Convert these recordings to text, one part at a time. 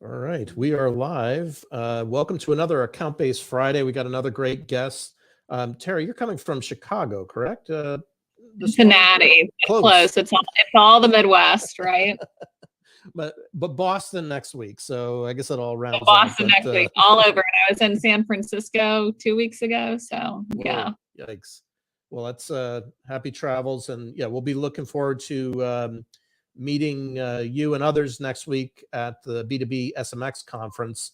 All right, we are live. Welcome to another Account-Based Friday. We got another great guest. Terry, you're coming from Chicago, correct? This morning? Cincinnati, Close. It's all the Midwest, right? But Boston next week, so I guess it all rounds Boston out. next week, all over. And I was in San Francisco 2 weeks ago, so yeah. Yikes. Well, that's happy travels, and yeah, we'll be looking forward to meeting you and others next week at the B2B SMX conference.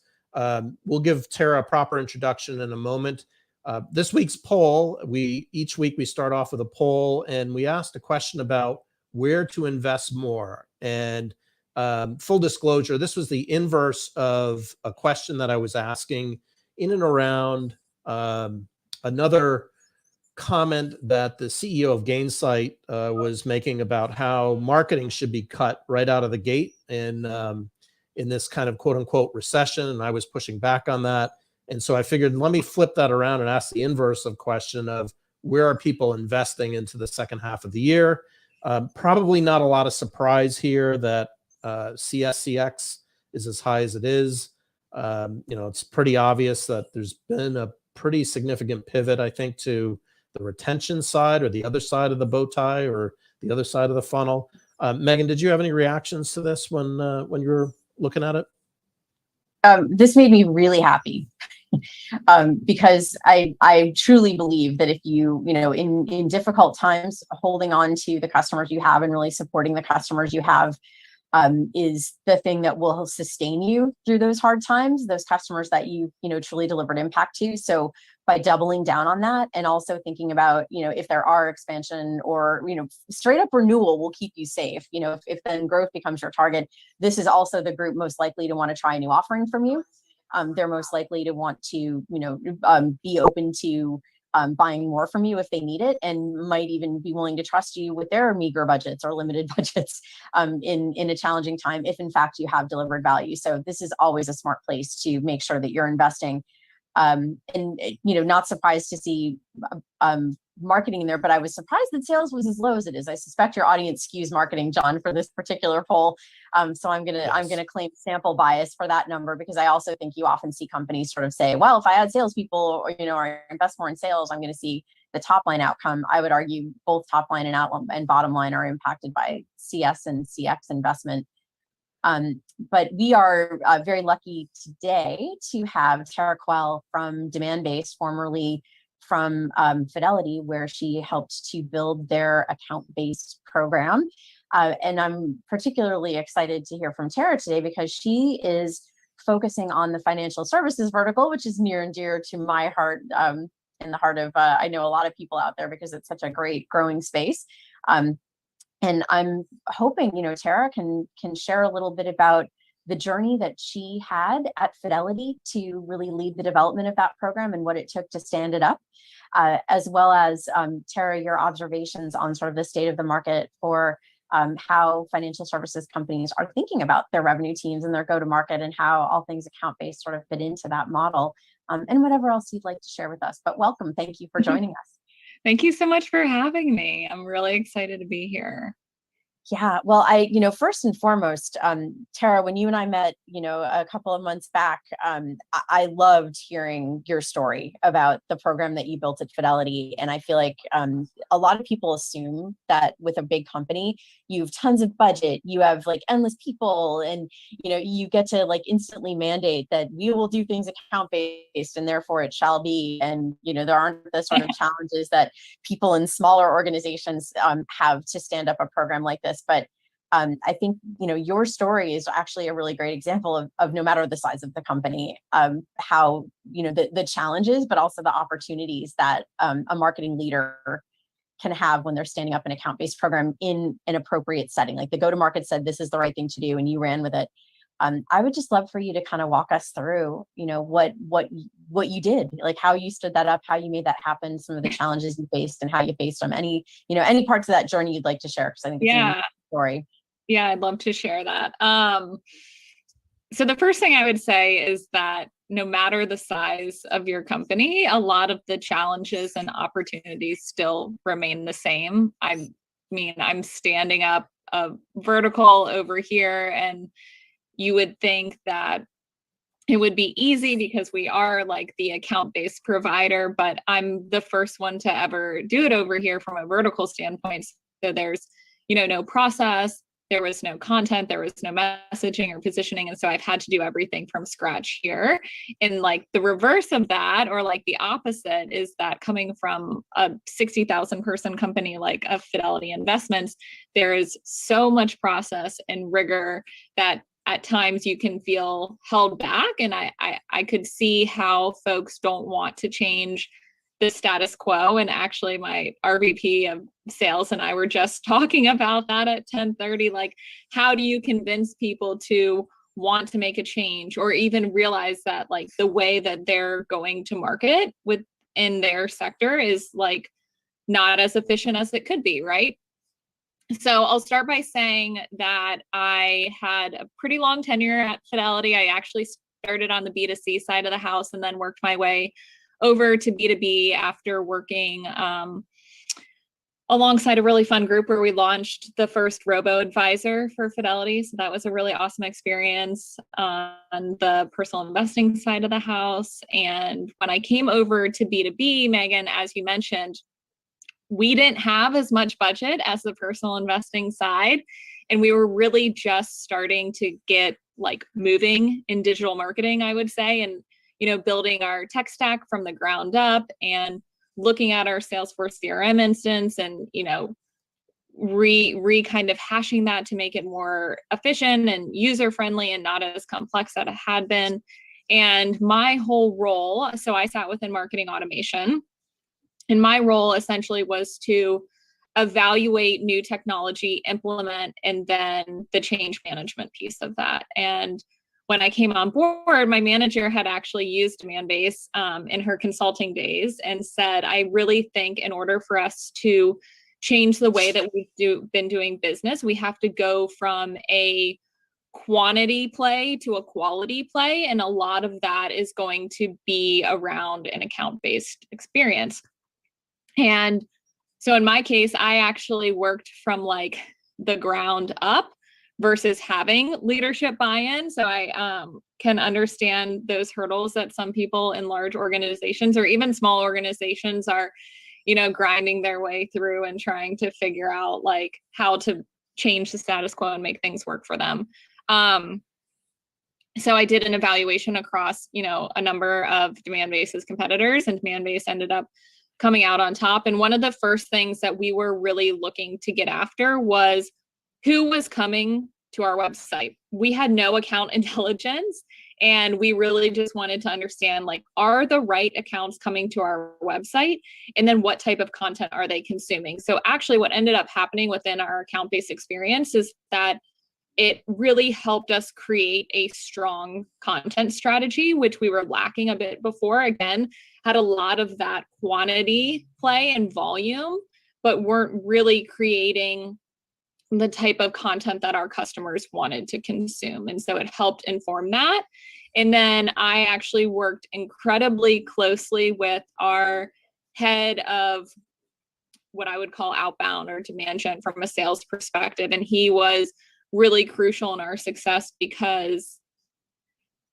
We'll give Tara a proper introduction in a moment. This week's poll, each week we start off with a poll, and we asked a question about where to invest more. And full disclosure, this was the inverse of a question that I was asking in and around another comment that the CEO of Gainsight was making about how marketing should be cut right out of the gate in this kind of quote unquote recession. And I was pushing back on that. And so I figured, let me flip that around and ask the inverse of question of where are people investing into the second half of the year? Probably not a lot of surprise here that CSCX is as high as it is. It's pretty obvious that there's been a pretty significant pivot, I think, to the retention side or the other side of the bow tie or the other side of the funnel. Megan, did you have any reactions to this when you were looking at it? This made me really happy because I truly believe that if in difficult times, holding on to the customers you have and really supporting the customers you have is the thing that will sustain you through those hard times, those customers that you truly delivered impact to. So by doubling down on that and also thinking about, if there are expansion or, straight up renewal will keep you safe. If then growth becomes your target, this is also the group most likely to want to try a new offering from you. They're most likely to want to, be open to buying more from you if they need it, and might even be willing to trust you with their meager budgets or limited budgets in a challenging time, if in fact you have delivered value. So this is always a smart place to make sure that you're investing. And not surprised to see marketing in there, but I was surprised that sales was as low as it is. I suspect your audience skews marketing, John, for this particular poll. So I'm gonna claim sample bias for that number, because I also think you often see companies sort of say, well, if I add salespeople or invest more in sales, I'm going to see the top line outcome. I would argue both top line and bottom line are impacted by CS and CX investment. But we are very lucky today to have Tara Quehl from Demandbase, formerly from Fidelity, where she helped to build their account-based program. And I'm particularly excited to hear from Tara today because she is focusing on the financial services vertical, which is near and dear to my heart, in the heart of, I know a lot of people out there because it's such a great growing space. And I'm hoping, Tara can share a little bit about the journey that she had at Fidelity to really lead the development of that program and what it took to stand it up, as well as, Tara, your observations on sort of the state of the market for how financial services companies are thinking about their revenue teams and their go-to-market, and how all things account-based sort of fit into that model, and whatever else you'd like to share with us. But welcome. Thank you for joining us. Thank you so much for having me. I'm really excited to be here. Yeah, well, first and foremost, Tara, when you and I met, a couple of months back, I loved hearing your story about the program that you built at Fidelity. And I feel like a lot of people assume that with a big company, you have tons of budget, you have like endless people, and, you get to like instantly mandate that we will do things account-based and therefore it shall be. And, there aren't the sort of challenges that people in smaller organizations have to stand up a program like this. But I think, your story is actually a really great example of no matter the size of the company, how, the challenges, but also the opportunities that a marketing leader can have when they're standing up an account-based program in an appropriate setting. Like the go-to-market said, this is the right thing to do, and you ran with it. I would just love for you to kind of walk us through, what you did, like how you stood that up, how you made that happen, some of the challenges you faced and how you faced them. Any parts of that journey you'd like to share, because I think it's a unique story. Yeah, I'd love to share that. So the first thing I would say is that no matter the size of your company, a lot of the challenges and opportunities still remain the same. I mean, I'm standing up a vertical over here, and you would think that it would be easy because we are like the account-based provider, but I'm the first one to ever do it over here from a vertical standpoint. So there's, no process, there was no content, there was no messaging or positioning. And so I've had to do everything from scratch here. And like the reverse of that, or like the opposite, is that coming from a 60,000 person company like a Fidelity Investments, there is so much process and rigor that at times you can feel held back. And I could see how folks don't want to change the status quo. And actually my RVP of sales and I were just talking about that at 10:30, like, how do you convince people to want to make a change, or even realize that like the way that they're going to market within their sector is like not as efficient as it could be, right? So I'll start by saying that I had a pretty long tenure at Fidelity. I actually started on the B2C side of the house and then worked my way over to B2B after working alongside a really fun group where we launched the first robo-advisor for Fidelity. So that was a really awesome experience on the personal investing side of the house. And when I came over to B2B, Megan, as you mentioned, we didn't have as much budget as the personal investing side. And we were really just starting to get like moving in digital marketing, I would say, and, building our tech stack from the ground up and looking at our Salesforce CRM instance and, kind of hashing that to make it more efficient and user-friendly and not as complex as it had been. And my whole role, so I sat within marketing automation. And my role essentially was to evaluate new technology, implement, and then the change management piece of that. And when I came on board, my manager had actually used Demandbase in her consulting days and said, I really think in order for us to change the way that we've been doing business, we have to go from a quantity play to a quality play. And a lot of that is going to be around an account-based experience. And so in my case, I actually worked from like the ground up versus having leadership buy-in. So I can understand those hurdles that some people in large organizations or even small organizations are, grinding their way through and trying to figure out like how to change the status quo and make things work for them. So I did an evaluation across, a number of Demandbase's competitors, and Demandbase ended up coming out on top. And one of the first things that we were really looking to get after was who was coming to our website. We had no account intelligence, and we really just wanted to understand, like, are the right accounts coming to our website? And then what type of content are they consuming? So actually what ended up happening within our account-based experience is that it really helped us create a strong content strategy, which we were lacking a bit before. Again, had a lot of that quantity play and volume, but weren't really creating the type of content that our customers wanted to consume. And so it helped inform that. And then I actually worked incredibly closely with our head of what I would call outbound or demand gen from a sales perspective. And he was really crucial in our success because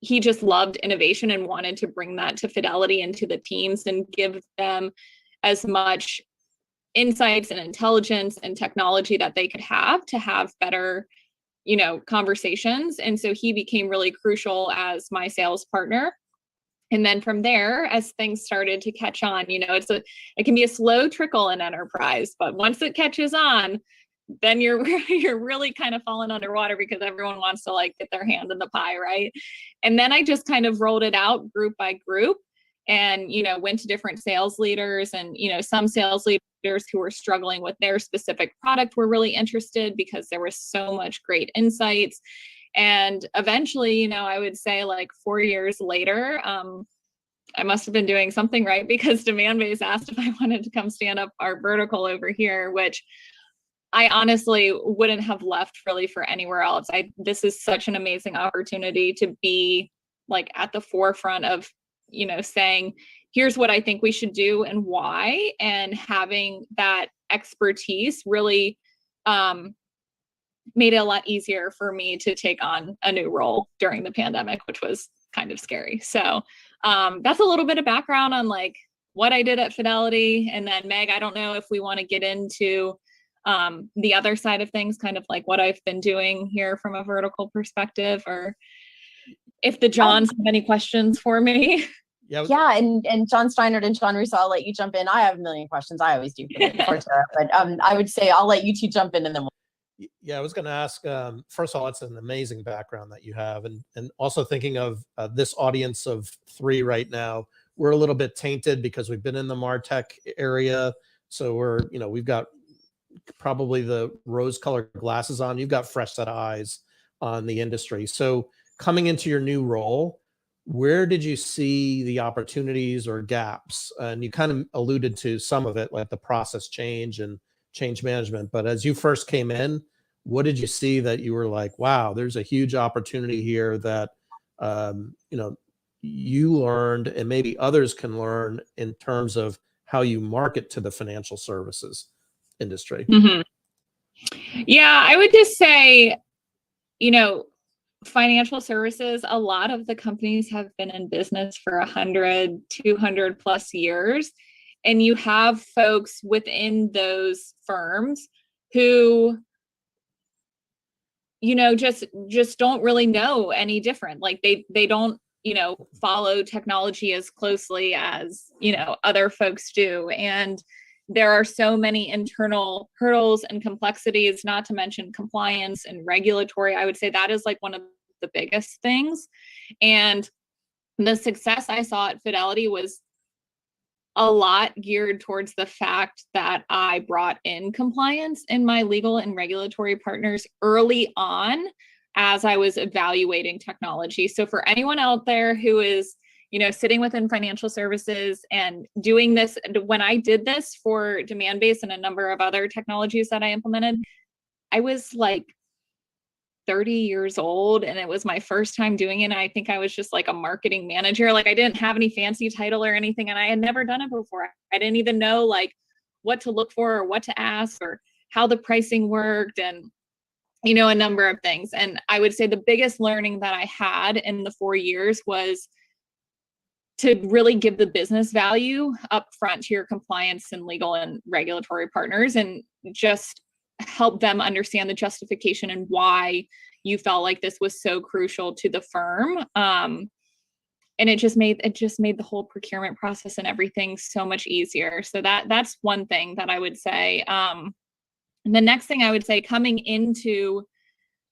he just loved innovation and wanted to bring that to Fidelity and to the teams and give them as much insights and intelligence and technology that they could have to have better, conversations. And so he became really crucial as my sales partner. And then from there, as things started to catch on, it can be a slow trickle in enterprise, but once it catches on, then you're really kind of falling underwater because everyone wants to like get their hand in the pie, right? And then I just kind of rolled it out group by group and, went to different sales leaders and, some sales leaders who were struggling with their specific product were really interested because there was so much great insights. And eventually, I would say like 4 years later, I must have been doing something right because Demandbase asked if I wanted to come stand up our vertical over here, which I honestly wouldn't have left really for anywhere else. This is such an amazing opportunity to be like at the forefront of, saying, here's what I think we should do and why, and having that expertise really made it a lot easier for me to take on a new role during the pandemic, which was kind of scary. So that's a little bit of background on like what I did at Fidelity. And then Meg, I don't know if we want to get into the other side of things, kind of like what I've been doing here from a vertical perspective, or if the Johns have any questions for me. Yeah, and John Steinert and John Russo, I'll let you jump in. I have a million questions. I always do for Sarah, but I would say I'll let you two jump in and then Yeah, I was going to ask, first of all, it's an amazing background that you have. And also thinking of this audience of 3 right now, we're a little bit tainted because we've been in the MarTech area. So we've got probably the rose-colored glasses on. You've got fresh set of eyes on the industry. So coming into your new role, where did you see the opportunities or gaps? And you kind of alluded to some of it, like the process change and change management. But as you first came in, what did you see that you were like, wow, there's a huge opportunity here that, you learned and maybe others can learn in terms of how you market to the financial services industry? Mm-hmm. Yeah, I would just say, financial services, a lot of the companies have been in business for 100, 200 plus years. And you have folks within those firms who, just don't really know any different. Like they don't, follow technology as closely as, other folks do. And there are so many internal hurdles and complexities, not to mention compliance and regulatory. I would say that is like one of the biggest things. And the success I saw at Fidelity was a lot geared towards the fact that I brought in compliance in my legal and regulatory partners early on as I was evaluating technology. So for anyone out there who is, sitting within financial services and doing this, when I did this for Demandbase and a number of other technologies that I implemented, I was like 30 years old and it was my first time doing it. And I think I was just like a marketing manager. Like I didn't have any fancy title or anything. And I had never done it before. I didn't even know like what to look for or what to ask or how the pricing worked and, a number of things. And I would say the biggest learning that I had in the 4 years was to really give the business value up front to your compliance and legal and regulatory partners and just help them understand the justification and why you felt like this was so crucial to the firm. And it just made the whole procurement process and everything so much easier. So that's one thing that I would say. The next thing I would say, coming into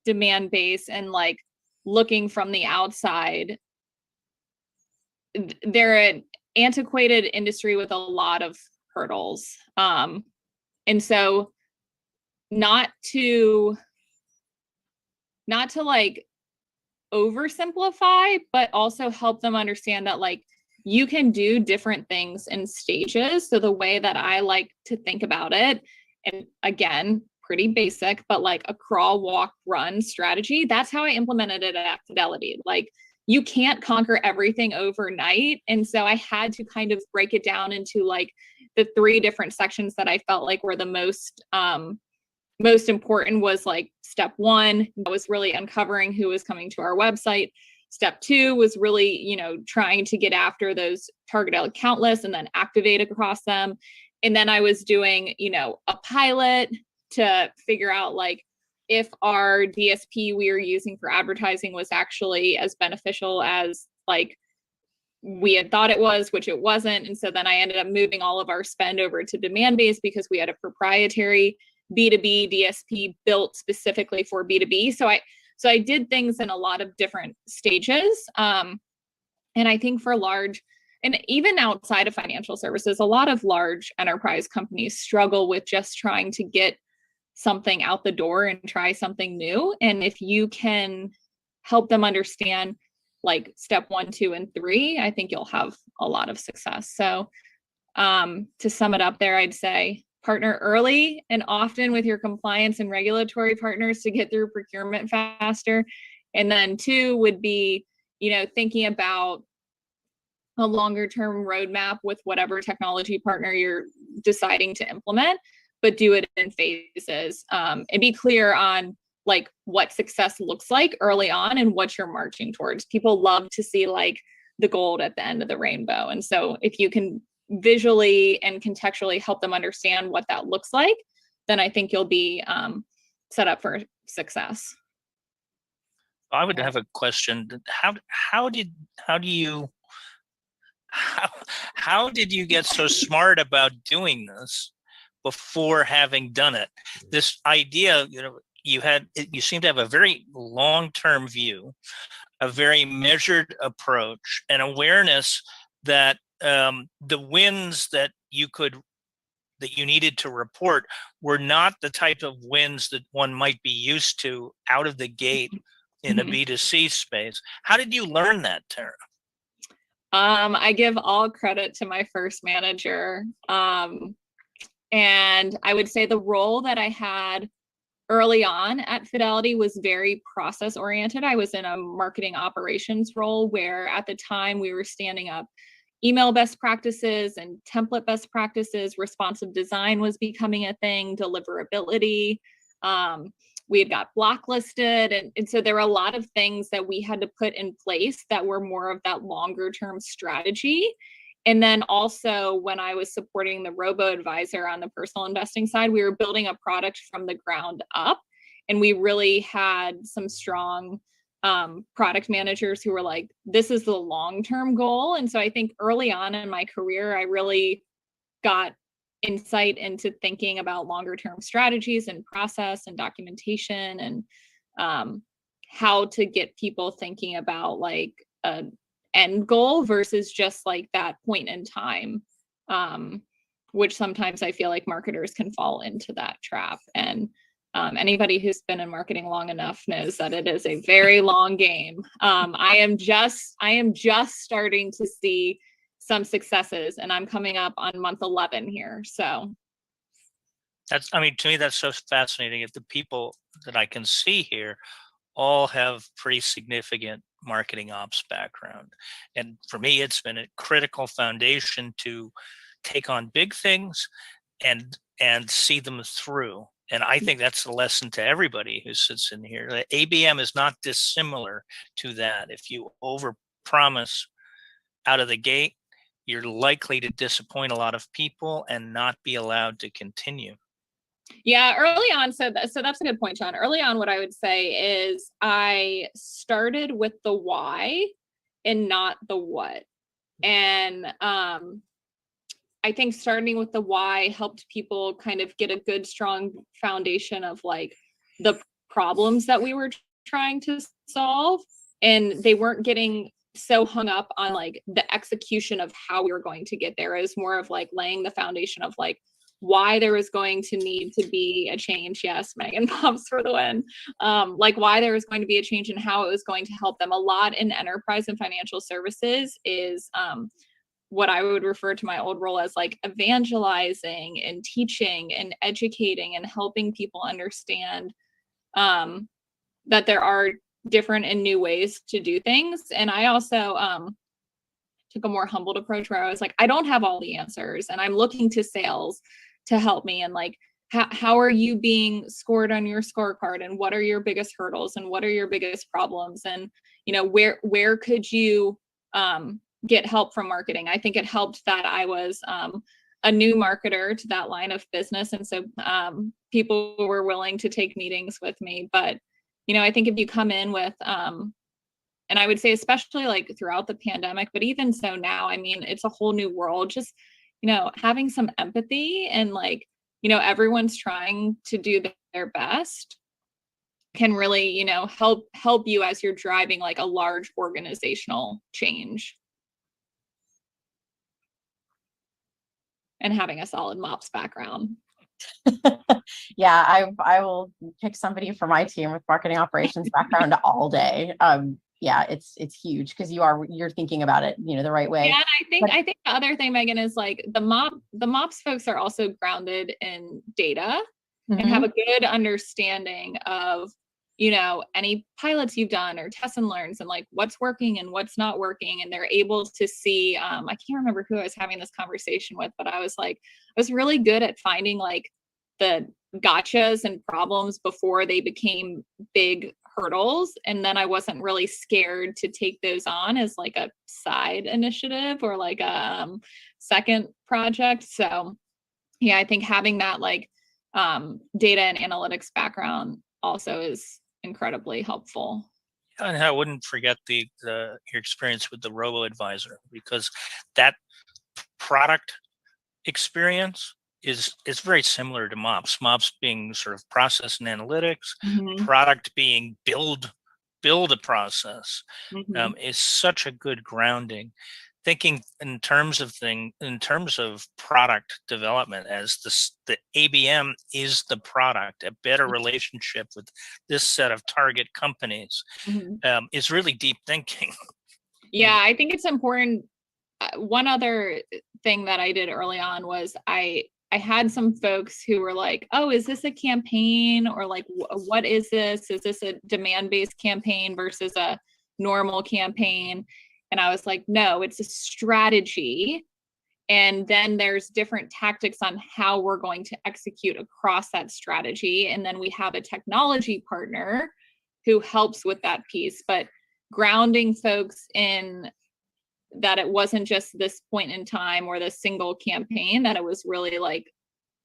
Demandbase and like looking from the outside, they're an antiquated industry with a lot of hurdles. And so not to like oversimplify, but also help them understand that like you can do different things in stages. So the way that I like to think about it, and again, pretty basic, but like a crawl, walk, run strategy, that's how I implemented it at Fidelity. Like you can't conquer everything overnight. And so I had to kind of break it down into like the 3 different sections that I felt like were the most important was like step 1, that was really uncovering who was coming to our website. Step 2 was really, trying to get after those targeted account lists and then activate across them. And then I was doing, a pilot to figure out like if our DSP we were using for advertising was actually as beneficial as like we had thought it was, which it wasn't. And so then I ended up moving all of our spend over to Demandbase because we had a proprietary B2B DSP built specifically for B2B. So I did things in a lot of different stages. And I think for large, and even outside of financial services, a lot of large enterprise companies struggle with just trying to get something out the door and try something new. And if you can help them understand like step 1, 2, and 3, I think you'll have a lot of success. So to sum it up there, I'd say partner early and often with your compliance and regulatory partners to get through procurement faster. And then 2 would be, thinking about a longer term roadmap with whatever technology partner you're deciding to implement, but do it in phases and be clear on like what success looks like early on and what you're marching towards. People love to see like the gold at the end of the rainbow. And so if you can visually and contextually help them understand what that looks like, then I think you'll be set up for success. I would have a question. How did you get so smart about doing this before having done it? This idea, you seem to have a very long-term view, a very measured approach, and awareness that the wins that you needed to report were not the type of wins that one might be used to out of the gate in a B2C space. How did you learn that, Tara? I give all credit to my first manager. And I would say the role that I had early on at Fidelity was very process oriented. I was in a marketing operations role where at the time we were standing up email best practices and template best practices. Responsive design was becoming a thing, deliverability. We had got blacklisted. And so there were a lot of things that we had to put in place that were more of that longer term strategy. And then also when I was supporting the robo-advisor on the personal investing side, we were building a product from the ground up. And we really had some strong product managers who were like, this is the long-term goal. And so I think early on in my career, I really got insight into thinking about longer term strategies and process and documentation and how to get people thinking about like an end goal versus just like that point in time, which sometimes I feel like marketers can fall into that trap. And anybody who's been in marketing long enough knows that it is a very long game. I am just starting to see some successes, and I'm coming up on month 11 here. So to me, that's so fascinating. If the people that I can see here all have pretty significant marketing ops background. And for me, it's been a critical foundation to take on big things and see them through. And I think that's the lesson to everybody who sits in here. The ABM is not dissimilar to that. If you overpromise out of the gate, you're likely to disappoint a lot of people and not be allowed to continue. Yeah, early on. So that's a good point, John. Early on, what I would say is I started with the why and not the what. And I think starting with the why helped people kind of get a good, strong foundation of like the problems that we were trying to solve. And they weren't getting so hung up on like the execution of how we were going to get there. It was more of like laying the foundation of like why there was going to need to be a change. Yes, Megan pops for the win. Like why there was going to be a change and how it was going to help them. A lot in enterprise and financial services is what I would refer to my old role as like evangelizing and teaching and educating and helping people understand that there are different and new ways to do things. And I also took a more humbled approach where I was like, I don't have all the answers and I'm looking to sales to help me. And like, how are you being scored on your scorecard and what are your biggest hurdles and what are your biggest problems? And, you know, where could you get help from marketing? I think it helped that I was a new marketer to that line of business. And so people were willing to take meetings with me. But, you know, I think if you come in with, and I would say, especially like throughout the pandemic, but even so now, I mean, it's a whole new world, just, you know, having some empathy and like, you know, everyone's trying to do their best can really, you know, help you as you're driving like a large organizational change. And having a solid MOPS background. Yeah, I will pick somebody for my team with marketing operations background all day. Yeah, it's huge because you're thinking about it, you know, the right way. Yeah, and I think the other thing, Megan, is like the MOPS folks are also grounded in data and have a good understanding of, you know, any pilots you've done or test and learns and like what's working and what's not working. And they're able to see, I can't remember who I was having this conversation with, but I was like, I was really good at finding like the gotchas and problems before they became big hurdles. And then I wasn't really scared to take those on as like a side initiative or like a second project. So yeah, I think having that like data and analytics background also is incredibly helpful. And I wouldn't forget your experience with the robo-advisor, because that product experience is very similar to MOPS. MOPS being sort of process and analytics, product being build a process, is such a good grounding. Thinking in terms of product development as the ABM is the product, a better relationship with this set of target companies, is really deep thinking. Yeah, I think it's important. One other thing that I did early on was I had some folks who were like, oh, is this a campaign? Or like, what is this? Is this a demand-based campaign versus a normal campaign? And I was like, no, it's a strategy. And then there's different tactics on how we're going to execute across that strategy. And then we have a technology partner who helps with that piece, but grounding folks in that it wasn't just this point in time or this single campaign, that it was really like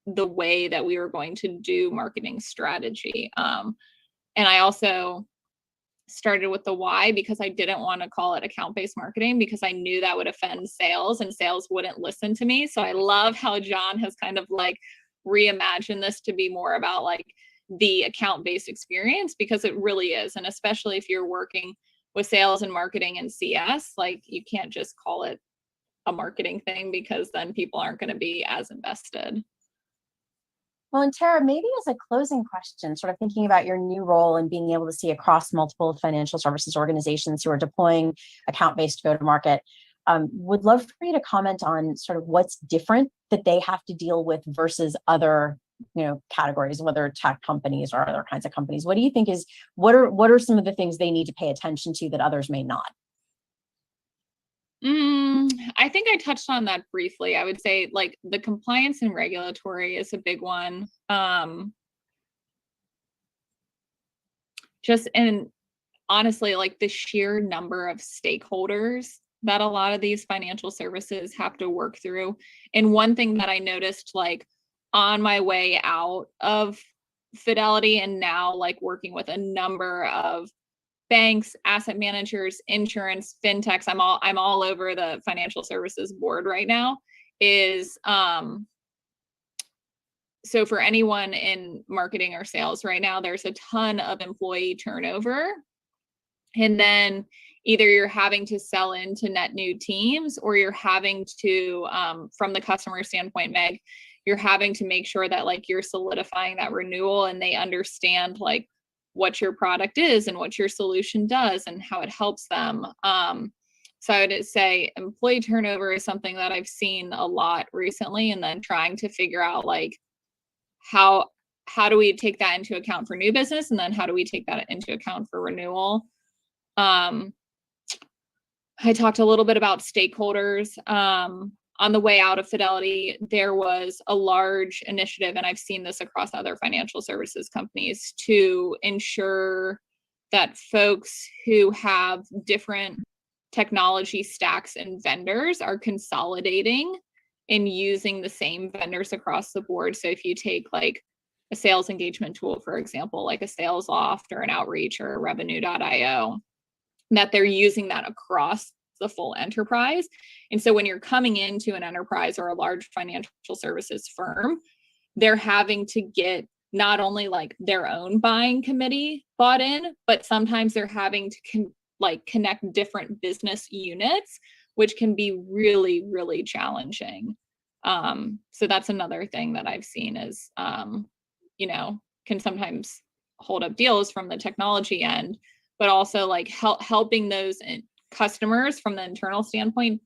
the way that we were going to do marketing strategy. And I also started with the why, because I didn't want to call it account-based marketing, because I knew that would offend sales and sales wouldn't listen to me. So I love how John has kind of like reimagined this to be more about like the account-based experience, because it really is. And especially if you're working with sales and marketing and CS, like you can't just call it a marketing thing, because then people aren't going to be as invested. Well, and Tara, maybe as a closing question, sort of thinking about your new role and being able to see across multiple financial services organizations who are deploying account-based go-to-market, would love for you to comment on sort of what's different that they have to deal with versus other, categories, whether tech companies or other kinds of companies. What do you think what are some of the things they need to pay attention to that others may not? I think I touched on that briefly. I would say like the compliance and regulatory is a big one. And honestly, like the sheer number of stakeholders that a lot of these financial services have to work through. And one thing that I noticed, like on my way out of Fidelity and now like working with a number of banks, asset managers, insurance, fintechs, I'm all over the financial services board right now, is so for anyone in marketing or sales right now, there's a ton of employee turnover. And then either you're having to sell into net new teams, or you're having to, from the customer standpoint, Meg, you're having to make sure that like you're solidifying that renewal and they understand like what your product is and what your solution does and how it helps them. So I would say employee turnover is something that I've seen a lot recently, and then trying to figure out like how do we take that into account for new business, and then how do we take that into account for renewal. I talked a little bit about stakeholders. On the way out of Fidelity, there was a large initiative, and I've seen this across other financial services companies, to ensure that folks who have different technology stacks and vendors are consolidating and using the same vendors across the board. So if you take like a sales engagement tool, for example, like a SalesLoft or an Outreach or a Revenue.io, that they're using that across the full enterprise. And so when you're coming into an enterprise or a large financial services firm, they're having to get not only like their own buying committee bought in, but sometimes they're having to connect different business units, which can be really, really challenging. So that's another thing that I've seen is, can sometimes hold up deals from the technology end, but also like helping those customers from the internal standpoint.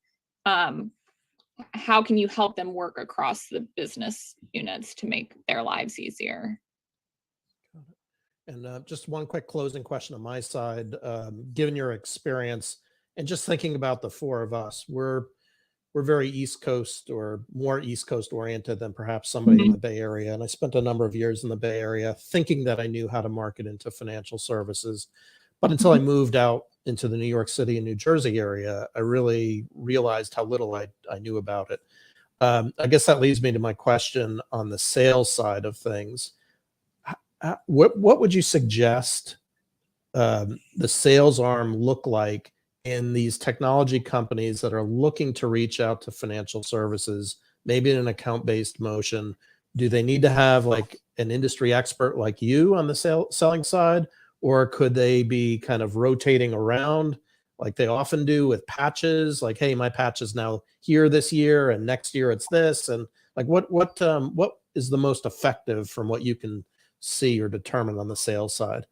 How can you help them work across the business units to make their lives easier? And just one quick closing question on my side. Given your experience and just thinking about the four of us, we're we're very East Coast or more East Coast oriented than perhaps somebody in the Bay Area. And I spent a number of years in the Bay Area thinking that I knew how to market into financial services. But until I moved out into the New York City and New Jersey area, I really realized how little I knew about it. I guess that leads me to my question on the sales side of things. What would you suggest the sales arm look like in these technology companies that are looking to reach out to financial services, maybe in an account-based motion? Do they need to have like an industry expert like you on the selling side, or could they be kind of rotating around like they often do with patches? Like, hey, my patch is now here this year, and next year it's this, and like what is the most effective from what you can see or determine on the sales side?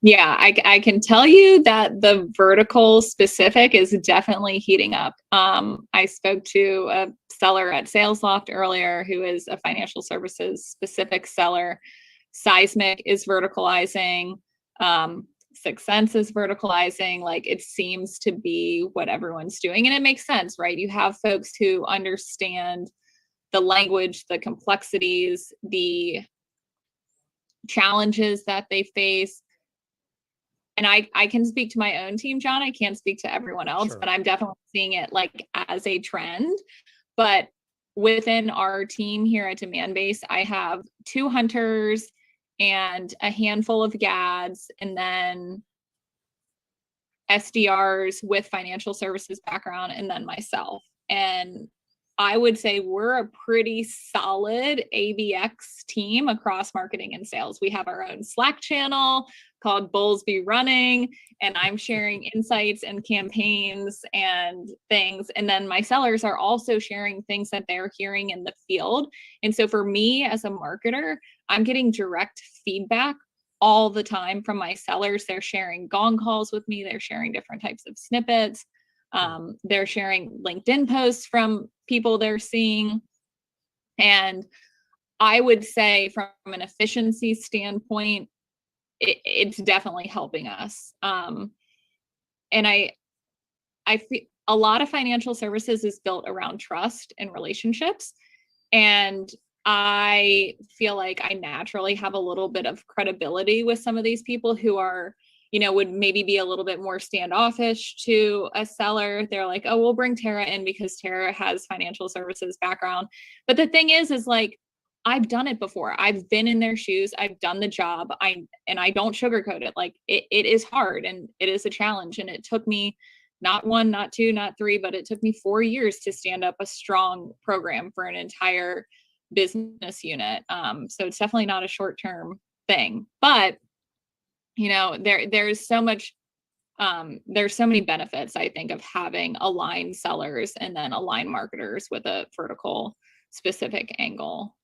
Yeah, I can tell you that the vertical specific is definitely heating up. I spoke to a seller at SalesLoft earlier who is a financial services specific seller. Seismic is verticalizing. Sixth Sense is verticalizing. Like, it seems to be what everyone's doing, and it makes sense, right? You have folks who understand the language, the complexities, the challenges that they face. And I can speak to my own team, John. I can't speak to everyone else, Sure. but I'm definitely seeing it like as a trend. But within our team here at Demandbase, I have 2 hunters and a handful of GADs, and then SDRs with financial services background, and then myself. And I would say we're a pretty solid ABX team across marketing and sales. We have our own Slack channel called Bulls Be Running, and I'm sharing insights and campaigns and things. And then my sellers are also sharing things that they're hearing in the field. And so for me as a marketer, I'm getting direct feedback all the time from my sellers. They're sharing gong calls with me. They're sharing different types of snippets. They're sharing LinkedIn posts from people they're seeing. And I would say from an efficiency standpoint, it's definitely helping us. And I feel a lot of financial services is built around trust and relationships. And I feel like I naturally have a little bit of credibility with some of these people who are, would maybe be a little bit more standoffish to a seller. They're like, oh, we'll bring Tara in because Tara has financial services background. But the thing is like, I've done it before. I've been in their shoes. I've done the job. I don't sugarcoat it. Like it is hard and it is a challenge. And it took me not 1, not 2, not 3, but it took me 4 years to stand up a strong program for an entire business unit. So it's definitely not a short-term thing, but there's so much, there's so many benefits, I think, of having aligned sellers and then aligned marketers with a vertical specific angle,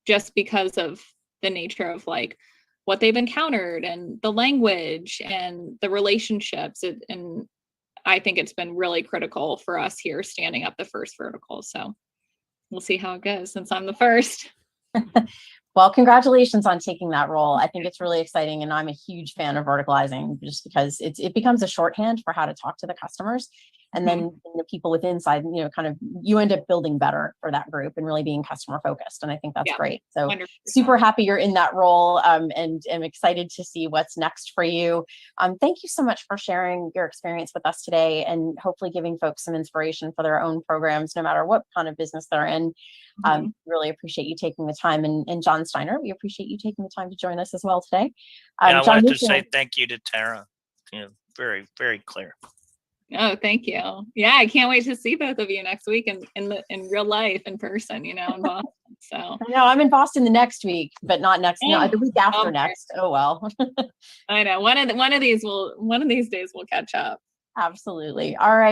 just because of the nature of like what they've encountered and the language and the relationships. And I think it's been really critical for us here standing up the first vertical. So we'll see how it goes since I'm the first. Well, congratulations on taking that role. I think it's really exciting, and I'm a huge fan of verticalizing just because it becomes a shorthand for how to talk to the customers. And then the people with inside, you end up building better for that group and really being customer focused. And I think that's great. So 100%. Super happy you're in that role, and I'm excited to see what's next for you. Thank you so much for sharing your experience with us today, and hopefully giving folks some inspiration for their own programs, no matter what kind of business they're in. Really appreciate you taking the time. And John Steiner, we appreciate you taking the time to join us as well today. I John, wanted to say thank you to Tara. Very, very clear. Oh, thank you. Yeah, I can't wait to see both of you next week in real life, in person, in Boston. So no, I'm in Boston the next week, but not next. No, the week after next. Oh well. I know one of these days we'll catch up. Absolutely. All right.